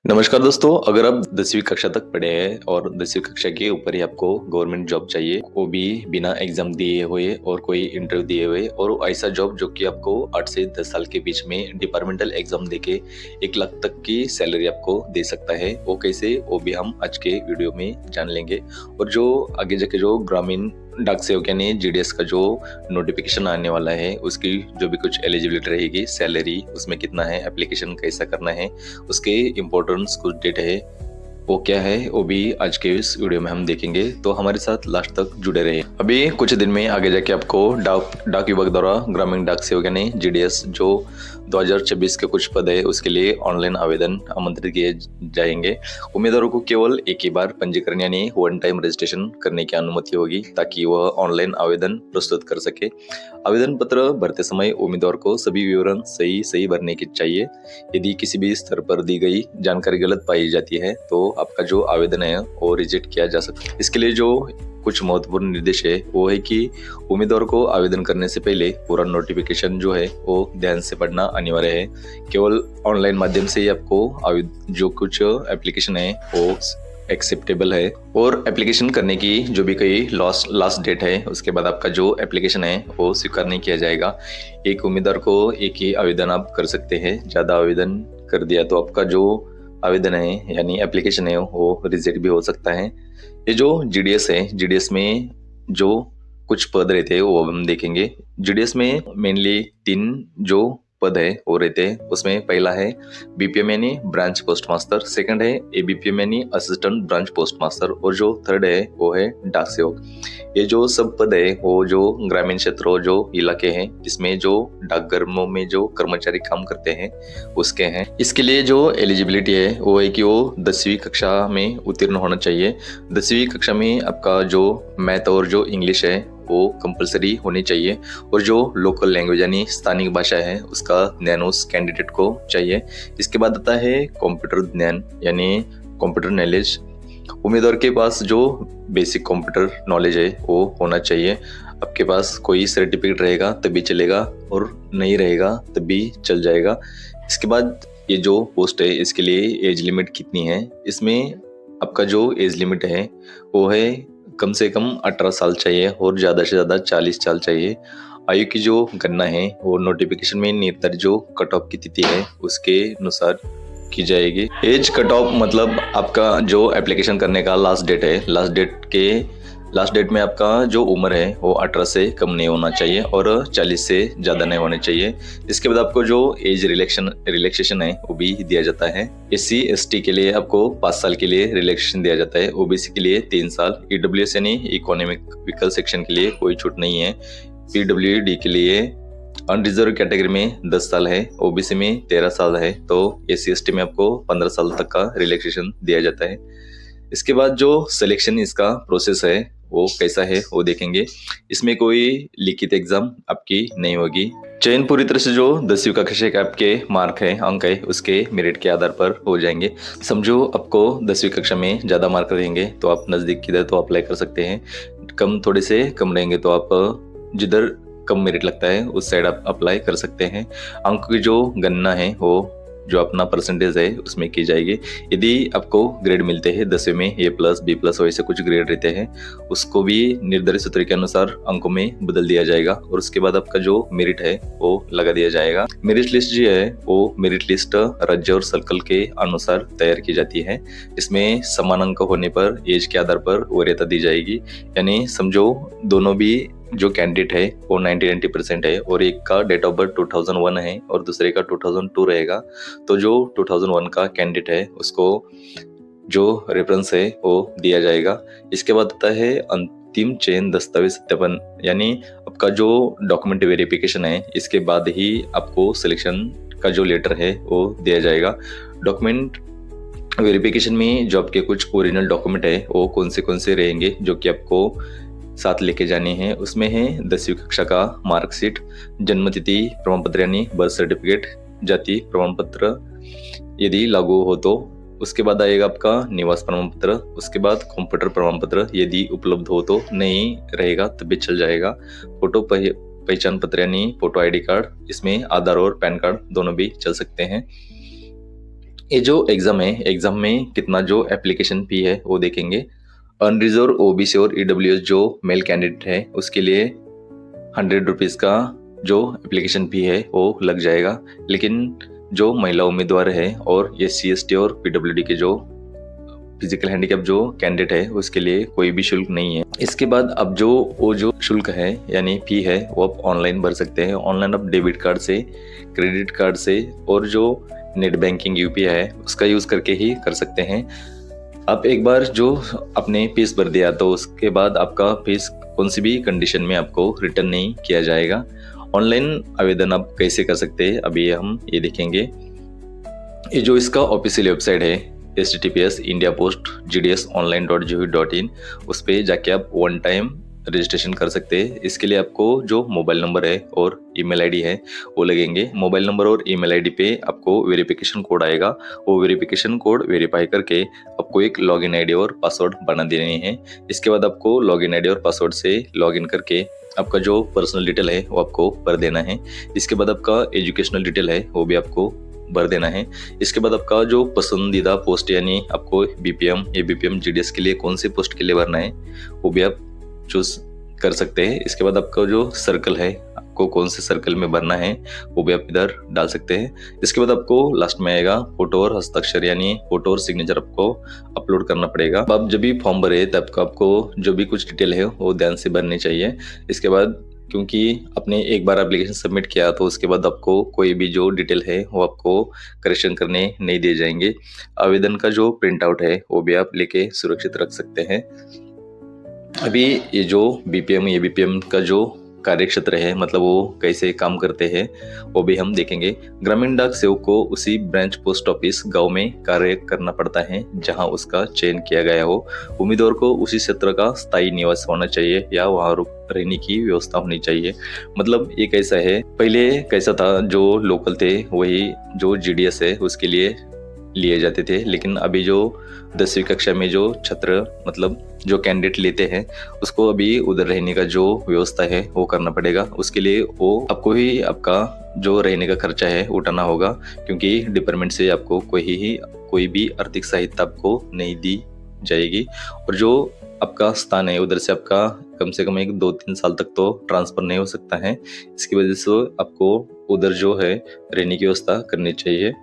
नमस्कार दोस्तों, अगर आप 10वीं कक्षा तक पढ़े हैं और 10वीं कक्षा के ऊपर ही आपको गवर्नमेंट जॉब चाहिए, वो भी बिना एग्जाम दिए हुए और कोई इंटरव्यू दिए हुए, और ऐसा जॉब जो कि आपको 8 से 10 साल के बीच में डिपार्टमेंटल एग्जाम देके 1 लाख तक की सैलरी आपको दे सकता है। वो कैसे, वो भी हम आज के वीडियो में जान लेंगे। और जो आगे जाके जो ग्रामीण डाक सेवक यानी जीडीएस का जो नोटिफिकेशन आने वाला है, उसकी जो भी कुछ एलिजिबिलिटी रहेगी, सैलरी उसमें कितना है, एप्लीकेशन कैसा करना है, उसके इम्पोर्टेंस कुछ डेट है, वो क्या है, वो भी आज के इस वीडियो में हम देखेंगे। तो हमारे साथ लास्ट तक जुड़े रहे। अभी कुछ दिन में आगे जाके आपको डाक विभाग द्वारा ग्रामीण डाक सेवक यानी जीडीएस जो 2026 के कुछ पद है, उसके लिए ऑनलाइन आवेदन आमंत्रित किए जाएंगे। उम्मीदवारों को केवल एक ही बार पंजीकरण यानी वन टाइम रजिस्ट्रेशन करने की अनुमति होगी, ताकि वह ऑनलाइन आवेदन प्रस्तुत कर सके। आवेदन पत्र भरते समय उम्मीदवार को सभी विवरण सही भरने की चाहिए। यदि किसी भी स्तर पर दी गई जानकारी गलत पाई जाती है तो आपका जो आवेदन है वो रिजेक्ट किया जा सकता है। इसके लिए जो कुछ महत्वपूर्ण निर्देश है वो है कि उम्मीदवार को आवेदन करने से पहले पूरा नोटिफिकेशन जो है वो ध्यान से पढ़ना अनिवार्य है। केवल ऑनलाइन माध्यम से ही आपको जो कुछ एप्लीकेशन है वो एक्सेप्टेबल है, और एप्लीकेशन करने की जो भी कोई लास्ट डेट है, उसके बाद आपका जो एप्लीकेशन है वो स्वीकार नहीं किया जाएगा। एक उम्मीदवार को एक ही आवेदन आप कर सकते हैं। ज़्यादा आवेदन कर दिया तो आपका जो आवेदन है यानी एप्लीकेशन है वो रिजेक्ट भी हो सकता है। ये जो जीडीएस है, जीडीएस में जो कुछ पद रहते हैं वो हम देखेंगे। जीडीएस में मेनली 3 जो पद है वो रहते हैं। उसमें पहला है बीपीएम यानी ब्रांच पोस्ट मास्टर, सेकंड है एबीपीएम यानी असिस्टेंट ब्रांच पोस्ट मास्टर, और जो थर्ड है वो है डाक सेवक। ये जो सब पद है वो जो ग्रामीण क्षेत्रों जो इलाके हैं, इसमें जो डाकघरों में जो कर्मचारी काम करते हैं उसके हैं। इसके लिए जो एलिजिबिलिटी है वो है कि वो 10वीं कक्षा में उत्तीर्ण होना चाहिए। 10वीं कक्षा में आपका जो मैथ और जो इंग्लिश है वो कंपलसरी होनी चाहिए, और जो लोकल लैंग्वेज यानी स्थानिक भाषा है उसका ज्ञान उस कैंडिडेट को चाहिए। इसके बाद आता है कंप्यूटर ज्ञान यानी कंप्यूटर नॉलेज। उम्मीदवार के पास जो बेसिक कंप्यूटर नॉलेज है वो होना चाहिए। आपके पास कोई सर्टिफिकेट रहेगा तभी चलेगा, और नहीं रहेगा तभी चल जाएगा। इसके बाद ये जो पोस्ट है इसके लिए एज लिमिट कितनी है, इसमें आपका जो एज लिमिट है वो है कम से कम 18 साल चाहिए और ज़्यादा से ज़्यादा 40 साल चाहिए। आयु की जो गणना है वो नोटिफिकेशन में निर्धारित जो कट ऑफ की तिथि है उसके अनुसार की जाएगी। एज कट ऑफ मतलब आपका जो एप्लीकेशन करने का लास्ट डेट है, लास्ट डेट में आपका जो उम्र है वो 18 से कम नहीं होना चाहिए और 40 से ज़्यादा नहीं होने चाहिए। इसके बाद आपको जो एज रिलैक्सेशन है वो भी दिया जाता है। SC ST के लिए आपको 5 साल के लिए रिलैक्सेशन दिया जाता है, OBC के लिए 3 साल, EWS यानी इकोनॉमिक व्हीकल सेक्शन के लिए कोई छूट नहीं है, PWD के लिए अनरिजर्व कैटेगरी में 10 साल है, OBC में 13 साल है, तो SC ST में आपको 15 साल तक का रिलैक्सेशन दिया जाता है। इसके बाद जो सिलेक्शन इसका प्रोसेस है वो कैसा है वो देखेंगे। इसमें कोई लिखित एग्जाम आपकी नहीं होगी। चयन पूरी तरह से जो 10वीं कक्षा के आपके मार्क है, अंक है, उसके मेरिट के आधार पर हो जाएंगे। समझो आपको 10वीं कक्षा में ज़्यादा मार्क रहेंगे तो आप नज़दीक किधर तो अप्लाई कर सकते हैं, थोड़े से कम रहेंगे तो आप जिधर कम मेरिट लगता है उस साइड आप अप्लाई कर सकते हैं। अंक की जो गणना है वो जो अपना परसेंटेज है उसमें की जाएगी। यदि आपको ग्रेड मिलते हैं 10वीं में A+, B+ वैसे कुछ ग्रेड रहते हैं, उसको भी निर्धारित सूत्र के अनुसार अंकों में बदल दिया जाएगा, और उसके बाद आपका जो मेरिट है वो लगा दिया जाएगा। मेरिट लिस्ट जो है वो मेरिट लिस्ट राज्य और सर्कल के अनुसार तैयार की जाती है। इसमें समान अंक होने पर एज के आधार पर वरीयता दी जाएगी। यानी समझो दोनों भी जो कैंडिडेट है वो 90% है, और एक का डेट ऑफ बर्थ 2001 है और दूसरे का 2002 रहेगा, तो जो 2001 का कैंडिडेट है उसको जो रेफरेंस है वो दिया जाएगा। इसके बाद आता है अंतिम चयन दस्तावेज सत्यापन, यानी आपका जो डॉक्यूमेंट वेरिफिकेशन है इसके बाद ही आपको सिलेक्शन का जो लेटर है वो दिया जाएगा। डॉक्यूमेंट वेरिफिकेशन में जो आपके कुछ ओरिजिनल डॉक्यूमेंट है वो कौन से रहेंगे जो कि आपको साथ लेके जाने हैं, उसमें है 10वीं कक्षा का मार्कशीट, जन्मतिथि प्रमाण पत्र यानी बर्थ सर्टिफिकेट, जाति प्रमाण पत्र यदि लागू हो तो, उसके बाद आएगा आपका निवास प्रमाण पत्र, उसके बाद कंप्यूटर प्रमाण पत्र यदि उपलब्ध हो तो, नहीं रहेगा तब भी चल जाएगा। फोटो पहचान पत्र यानी फोटो ID कार्ड, इसमें आधार और पैन कार्ड दोनों भी चल सकते हैं। ये जो एग्ज़ाम है, एग्ज़ाम में कितना जो एप्लीकेशन फ़ी है वो देखेंगे। अनरिज़र्व ओबीसी और ईडब्ल्यूएस जो मेल कैंडिडेट है उसके लिए ₹100 का जो एप्लीकेशन फ़ी है वो लग जाएगा। लेकिन जो महिला उम्मीदवार है और एससी, एसटी और पीडब्ल्यूडी के जो फिजिकल हैंडीकैप जो कैंडिडेट है उसके लिए कोई भी शुल्क नहीं है। इसके बाद अब जो वो जो शुल्क है यानी फी है वो आप ऑनलाइन भर सकते हैं। ऑनलाइन आप डेबिट कार्ड से, क्रेडिट कार्ड से और जो नेट बैंकिंग यूपीआई है उसका यूज़ करके ही कर सकते हैं। आप एक बार जो अपने फीस भर दिया तो उसके बाद आपका फीस कौन सी भी कंडीशन में आपको रिटर्न नहीं किया जाएगा। ऑनलाइन आवेदन आप कैसे कर सकते हैं अभी हम ये देखेंगे। ये जो इसका ऑफिशियल वेबसाइट है https://indiapost.gdsonline.gov.in, उस पर जाके आप वन टाइम रजिस्ट्रेशन कर सकते हैं। इसके लिए आपको जो मोबाइल नंबर है और ईमेल आईडी है वो लगेंगे। मोबाइल नंबर और ईमेल आईडी पे आपको वेरिफिकेशन कोड आएगा। वो वेरिफिकेशन कोड वेरीफाई करके आपको एक लॉगिन आईडी और पासवर्ड बना देने हैं। इसके बाद आपको लॉगिन आईडी और पासवर्ड से लॉगिन करके आपका जो पर्सनल डिटेल है वो आपको भर देना है। इसके बाद आपका एजुकेशनल डिटेल है वो भी आपको भर देना है। इसके बाद आपका जो पसंदीदा पोस्ट यानी आपको बीपीएम, एबीपीएम, जीडीएस के लिए कौन से पोस्ट के लिए भरना है वो भी आप चूज कर सकते हैं। इसके बाद आपका जो सर्कल है आपको कौन से सर्कल में भरना है वो भी आप इधर डाल सकते हैं। इसके बाद आपको लास्ट में आएगा फोटो और हस्ताक्षर यानी फोटो और सिग्नेचर आपको अपलोड करना पड़ेगा। आप जब भी फॉर्म भरे तब आपको जो भी कुछ डिटेल है वो ध्यान से भरनी चाहिए। इसके बाद क्योंकि आपने एक बार एप्लीकेशन सबमिट किया तो उसके बाद आपको कोई भी जो डिटेल है वो आपको करेक्शन करने नहीं दिए जाएंगे। आवेदन का जो प्रिंट आउट है वो भी आप लेके सुरक्षित रख सकते हैं। अभी ये जो बीपीएम, एबीपीएम का जो कार्य क्षेत्र है मतलब वो कैसे काम करते हैं वो भी हम देखेंगे। ग्रामीण डाक सेवक को उसी ब्रांच पोस्ट ऑफिस गांव में कार्य करना पड़ता है जहां उसका चयन किया गया हो। उम्मीदवार को उसी क्षेत्र का स्थायी निवास होना चाहिए या वहां रहने की व्यवस्था होनी चाहिए। मतलब ये कैसा है, पहले कैसा था जो लोकल थे वही जो जीडीएस है उसके लिए लिए जाते थे, लेकिन अभी जो 10वीं कक्षा में जो छात्र मतलब जो कैंडिडेट लेते हैं उसको अभी उधर रहने का जो व्यवस्था है वो करना पड़ेगा। उसके लिए वो आपको ही आपका जो रहने का खर्चा है उठाना होगा, क्योंकि डिपार्टमेंट से आपको कोई भी आर्थिक सहायता आपको नहीं दी जाएगी। और जो आपका स्थान है उधर से आपका कम से कम 1-2-3 साल तक तो ट्रांसफर नहीं हो सकता है। इसकी वजह से आपको उधर जो है रहने की व्यवस्था करनी चाहिए।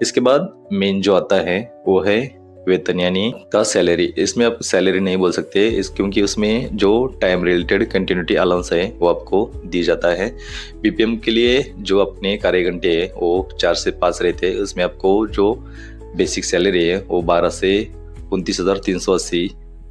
इसके बाद मेन जो आता है वो है वेतन यानी का सैलरी। इसमें आप सैलरी नहीं बोल सकते क्योंकि उसमें जो टाइम रिलेटेड कंटिन्यूटी अलाउंस है वो आपको दी जाता है। बीपीएम के लिए जो अपने कार्य घंटे है वो 4 से 5 रहते हैं। उसमें आपको जो बेसिक सैलरी है वो 12 से 29,380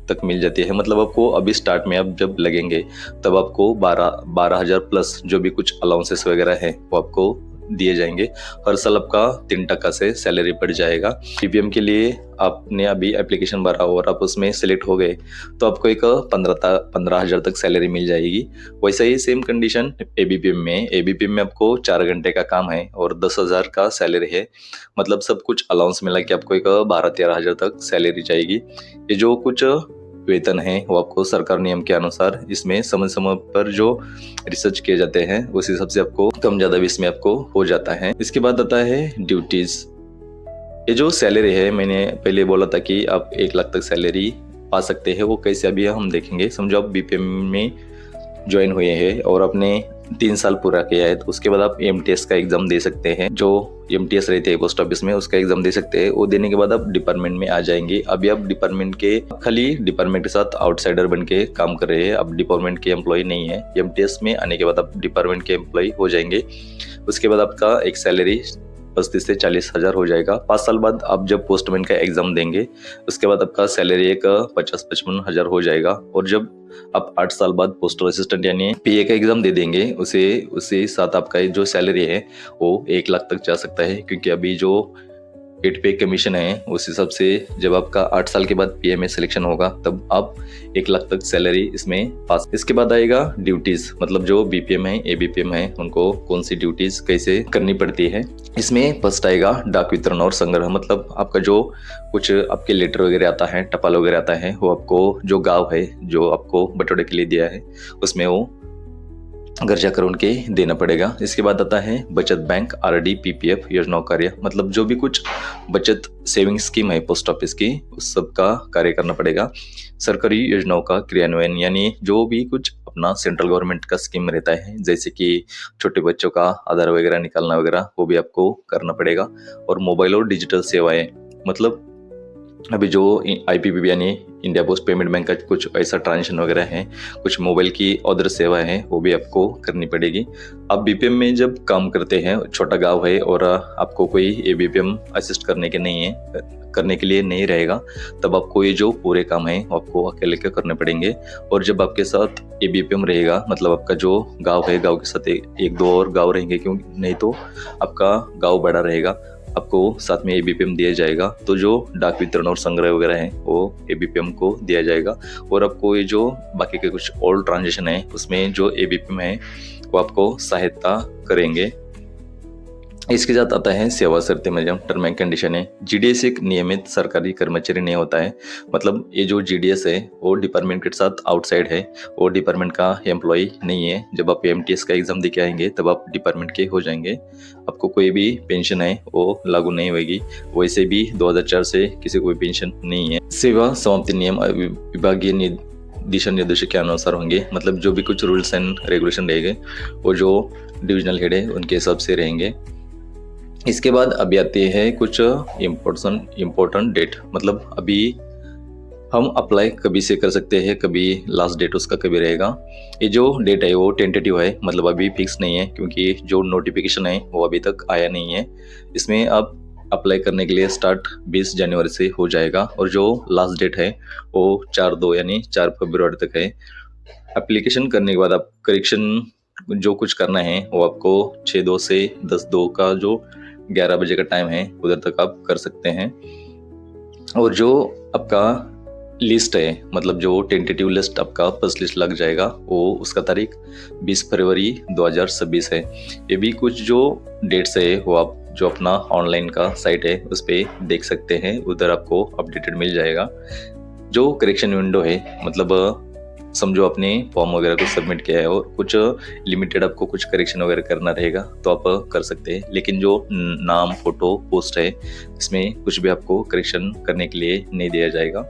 तक मिल जाती है। मतलब आपको अभी स्टार्ट में आप जब लगेंगे तब आपको 12,000 प्लस जो भी कुछ अलाउंसेस वगैरह है वो आपको दिए जाएंगे। हर साल आपका 3% से सैलरी बढ़ जाएगा। बीपीएम के लिए आपने अभी एप्लीकेशन भरा और आप उसमें सिलेक्ट हो गए तो आपको एक 15,000 तक सैलरी मिल जाएगी। वैसा ही सेम कंडीशन एबीपीएम में आपको 4 घंटे का काम है और 10,000 का सैलरी है। मतलब सब कुछ अलाउंस मिला के आपको एक 12-13 हज़ार तक सैलरी जाएगी। ये जो कुछ वेतन है वो आपको सरकार नियम के अनुसार इसमें समय समय पर जो रिसर्च किए जाते हैं उस हिसाब से आपको कम ज्यादा भी इसमें आपको हो जाता है। इसके बाद आता है ड्यूटीज। ये जो सैलरी है मैंने पहले बोला था कि आप 1 लाख तक सैलरी पा सकते हैं, वो कैसे अभी हम देखेंगे। समझो आप बीपीएम में ज्वाइन हुए हैं और आपने 3 साल पूरा किया है तो उसके बाद आप एमटीएस का एग्जाम दे सकते हैं। जो एमटीएस रहते हैं पोस्ट ऑफिस में उसका एग्जाम दे सकते हैं। वो देने के बाद आप डिपार्टमेंट में आ जाएंगे। अभी आप खाली डिपार्टमेंट के साथ आउटसाइडर बन के काम कर रहे हैं, अब डिपार्टमेंट के एम्प्लॉय नहीं है। एमटीएस में आने के बाद आप डिपार्टमेंट के एम्प्लॉय हो जाएंगे। उसके बाद आपका एक सैलरी 35 से 40 हज़ार हो जाएगा। 5 साल बाद आप जब पोस्टमैन का एग्जाम देंगे उसके बाद आपका सैलरी एक 50-55 हज़ार हो जाएगा। और जब आप 8 साल बाद पोस्टल असिस्टेंट यानी पीए का एग्जाम दे देंगे उसे साथ आपका जो सैलरी है वो 1 लाख तक जा सकता है, क्योंकि अभी जो 8 पे कमीशन है उस हिसाब से जब आपका 8 साल के बाद पीए में सिलेक्शन होगा तब आप 1 लाख तक सैलरी इसमें पास। इसके बाद आएगा ड्यूटीज, मतलब जो बीपीएम है एबीपीएम है उनको कौन सी ड्यूटीज कैसे करनी पड़ती है। इसमें फर्स्ट आएगा डाक वितरण और संग्रह। मतलब आपका जो कुछ आपके लेटर वगैरह आता है, टपाल वगैरह आता है, वो आपको जो गाँव है जो आपको बटोरे के लिए दिया है उसमें वो घर जाकर उनके देना पड़ेगा। इसके बाद आता है बचत बैंक, आरडी, पीपीएफ योजनाओं कार्य, मतलब जो भी कुछ बचत सेविंग स्कीम है पोस्ट ऑफिस की, उस सब का कार्य करना पड़ेगा। सरकारी योजनाओं का क्रियान्वयन, यानी जो भी कुछ अपना सेंट्रल गवर्नमेंट का स्कीम रहता है, जैसे कि छोटे बच्चों का आधार वगैरह निकालना वगैरह, वो भी आपको करना पड़ेगा। और मोबाइल और डिजिटल सेवाएं, मतलब अभी जो आईपीपीबी यानी इंडिया पोस्ट पेमेंट बैंक का कुछ ऐसा ट्रांजेक्शन वगैरह है, कुछ मोबाइल की अदर सेवाएं हैं, वो भी आपको करनी पड़ेगी। आप बीपीएम में जब काम करते हैं, छोटा गांव है और आपको कोई ये बीपीएम असिस्ट करने के लिए नहीं रहेगा, तब आपको ये जो पूरे काम है आपको अकेले के करने पड़ेंगे। और जब आपके साथ ये बीपीएम रहेगा, मतलब आपका जो गाँव है, गाँव के साथ एक दो और गाँव रहेंगे, क्यों नहीं तो आपका गाँव बड़ा रहेगा, आपको साथ में एबीपीएम दिया जाएगा। तो जो डाक वितरण और संग्रह वगैरह है वो एबीपीएम को दिया जाएगा। और आपको ये जो बाकी के कुछ और ट्रांजेक्शन है, उसमें जो एबीपीएम है वो आपको सहायता करेंगे। इसके साथ आता है सेवा शर्तें, मतलब टर्म एंड कंडीशन है। जीडीएस एक नियमित सरकारी कर्मचारी नहीं होता है, मतलब ये जो जीडीएस है वो डिपार्टमेंट के साथ आउटसाइड है, वो डिपार्टमेंट का एम्प्लॉय नहीं है। जब आप एमटीएस का एग्जाम देके आएंगे तब आप डिपार्टमेंट के हो जाएंगे, आपको कोई भी पेंशन है वो लागू नहीं होगी। वैसे भी 2004 से किसी को भी पेंशन नहीं है। सेवा समाप्ति नियम विभागीय दिशा निर्देशों के अनुसार होंगे, मतलब जो भी कुछ रूल्स एंड रेगुलेशन रहेंगे वो जो डिविजनल हेड है उनके हिसाब से रहेंगे। इसके बाद अभी आती है कुछ इम्पोर्टेंट डेट, मतलब अभी हम अप्लाई कभी से कर सकते हैं, कभी लास्ट डेट उसका कभी रहेगा। ये जो डेट है वो टेंटेटिव है, मतलब अभी फिक्स नहीं है, क्योंकि जो नोटिफिकेशन है वो अभी तक आया नहीं है। इसमें आप अप्लाई करने के लिए स्टार्ट 20 जनवरी से हो जाएगा, और जो लास्ट डेट है वो 4/2 यानी 4 फरवरी तक है। एप्लीकेशन करने के बाद आप करेक्शन जो कुछ करना है वो आपको 6/2 से 10/2 का जो 11 बजे का टाइम है उधर तक आप कर सकते हैं। और जो आपका लिस्ट है, मतलब जो टेंटेटिव लिस्ट आपका फर्स्ट लिस्ट लग जाएगा, वो उसका तारीख 20 फरवरी 2026 है। ये भी कुछ जो डेट्स है वो आप जो अपना ऑनलाइन का साइट है उस पर देख सकते हैं, उधर आपको अपडेटेड मिल जाएगा। जो करेक्शन विंडो है, मतलब समझो आपने फॉर्म वगैरह को सबमिट किया है और कुछ लिमिटेड आपको कुछ करेक्शन वगैरह करना रहेगा तो आप कर सकते हैं, लेकिन जो नाम, फोटो, पोस्ट है, इसमें कुछ भी आपको करेक्शन करने के लिए नहीं दिया जाएगा।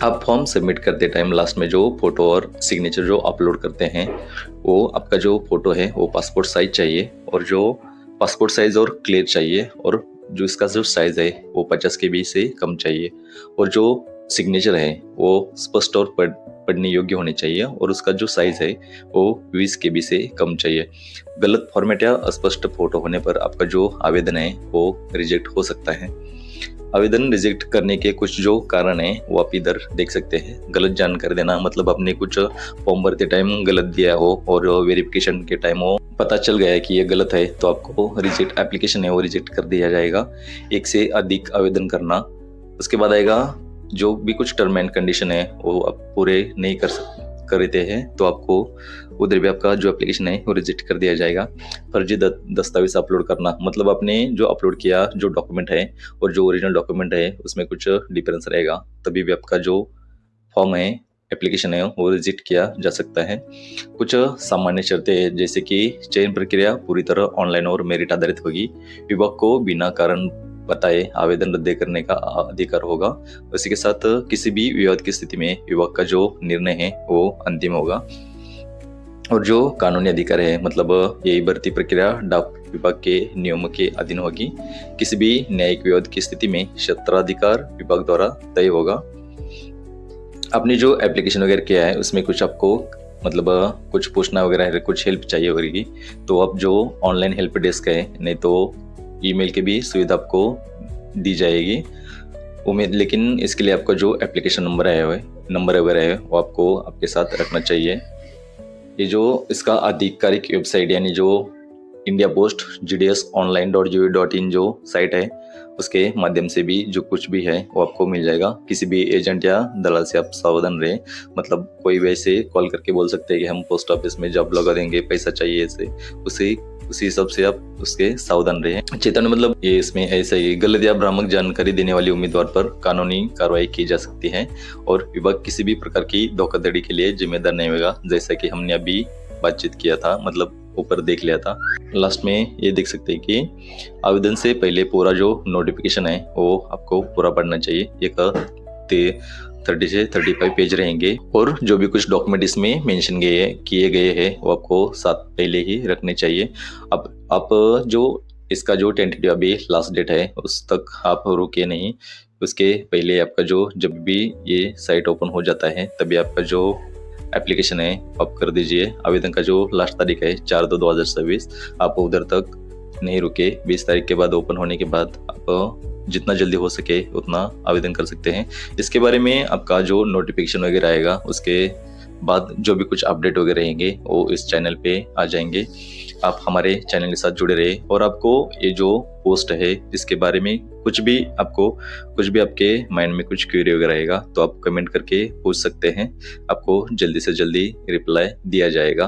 आप फॉर्म सबमिट करते टाइम लास्ट में जो फोटो और सिग्नेचर जो अपलोड करते हैं, वो आपका जो फोटो है वो पासपोर्ट साइज चाहिए, और जो पासपोर्ट साइज और क्लियर चाहिए, और जो इसका जो साइज है वो 50 KB से कम चाहिए, और जो सिग्नेचर है वो स्पष्ट और पढ़ने योग्य होने चाहिए, और उसका जो साइज है वो 20 KB से कम चाहिए। गलत फॉर्मेट या अस्पष्ट फोटो होने पर आपका जो आवेदन है वो रिजेक्ट हो सकता है। आवेदन रिजेक्ट करने के कुछ जो कारण है वो आप इधर देख सकते हैं। गलत जानकारी देना, मतलब आपने कुछ फॉर्म भरते टाइम गलत दिया हो और वेरिफिकेशन के टाइम वो पता चल गया है कि ये गलत है, तो आपको रिजेक्ट एप्लीकेशन है वो रिजेक्ट कर दिया जाएगा। एक से अधिक आवेदन करना। उसके बाद आएगा जो भी कुछ टर्म एंड कंडीशन है वो आप पूरे नहीं करते हैं तो आपको उधर भी आपका जो एप्लीकेशन है वो रिजेक्ट कर दिया जाएगा। फर्जी दस्तावेज अपलोड करना, मतलब आपने जो अपलोड किया जो डॉक्यूमेंट है और जो ओरिजिनल डॉक्यूमेंट है उसमें कुछ डिफरेंस रहेगा, तभी भी आपका जो फॉर्म है, एप्लीकेशन है वो रिजेक्ट किया जा सकता है। कुछ सामान्य शर्तें हैं, जैसे कि चयन प्रक्रिया पूरी तरह ऑनलाइन और मेरिट आधारित होगी। विभाग को बिना कारण बताए आवेदन रद्द करने का अधिकार होगा। उसी के साथ किसी भी विवाद की स्थिति में विभाग का जो निर्णय है वो अंतिम होगा। और जो कानूनी अधिकार है, मतलब यही भर्ती प्रक्रिया डाक विभाग के नियमों के अधीन होगी। किसी भी न्यायिक विवाद की स्थिति में क्षेत्राधिकार विभाग द्वारा तय होगा। आपने जो एप्लीकेशन वगैरह किया है उसमें कुछ आपको मतलब कुछ पूछना वगैरह है, कुछ हेल्प चाहिए होगी, तो आप जो ऑनलाइन हेल्प डेस्क है, नहीं तो ईमेल की भी सुविधा आपको दी जाएगी उम्मीद। लेकिन इसके लिए आपका जो एप्लीकेशन नंबर वगैरह है वो आपको आपके साथ रखना चाहिए। ये जो इसका आधिकारिक वेबसाइट यानी जो इंडिया पोस्ट gdsonline.gov.in जो साइट है उसके माध्यम से भी जो कुछ भी है वो आपको मिल जाएगा। किसी भी एजेंट या दलाल से आप सावधान रहे, मतलब कोई वैसे कॉल करके बोल सकते हैं कि हम पोस्ट ऑफिस में जॉब लगा देंगे, पैसा चाहिए, ऐसे उसी हिसाब से आप उसके सावधान रहे। चेतावनी, मतलब ये इसमें ऐसा ही गलत या भ्रामक जानकारी देने वाले उम्मीदवार पर कानूनी कार्रवाई की जा सकती है, और विभाग किसी भी प्रकार की धोखाधड़ी के लिए जिम्मेदार नहीं होगा। जैसा कि हमने अभी बातचीत किया था, मतलब ऊपर देख लिया था। लास्ट में ये देख सकते हैं कि आवेदन से पहले पूरा जो नोटिफिकेशन है वो आपको पूरा पढ़ना चाहिए। एक 30 से 35 पेज रहेंगे और जो भी कुछ डॉक्यूमेंट इसमें मेंशन किए गए हैं वो आपको साथ पहले ही रखने चाहिए। अब आप जो इसका जो टेंटेटिव अभी लास्ट डेट है उस तक आप रुके नहीं, उसके पहले आपका जो जब भी ये साइट ओपन हो जाता है तभी आपका जो एप्लीकेशन है आप कर दीजिए। आवेदन का जो लास्ट तारीख है 4/2/2026, आप उधर तक नहीं रुके। 20 तारीख के बाद ओपन होने के बाद आप जितना जल्दी हो सके उतना आवेदन कर सकते हैं। इसके बारे में आपका जो नोटिफिकेशन वगैरह आएगा उसके बाद जो भी कुछ अपडेट वगैरह रहेंगे वो इस चैनल पे आ जाएंगे। आप हमारे चैनल के साथ जुड़े रहे और आपको ये जो पोस्ट है इसके बारे में कुछ भी आपके माइंड में कुछ क्वेरी वगैरह रहेगा तो आप कमेंट करके पूछ सकते हैं। आपको जल्दी से जल्दी रिप्लाई दिया जाएगा।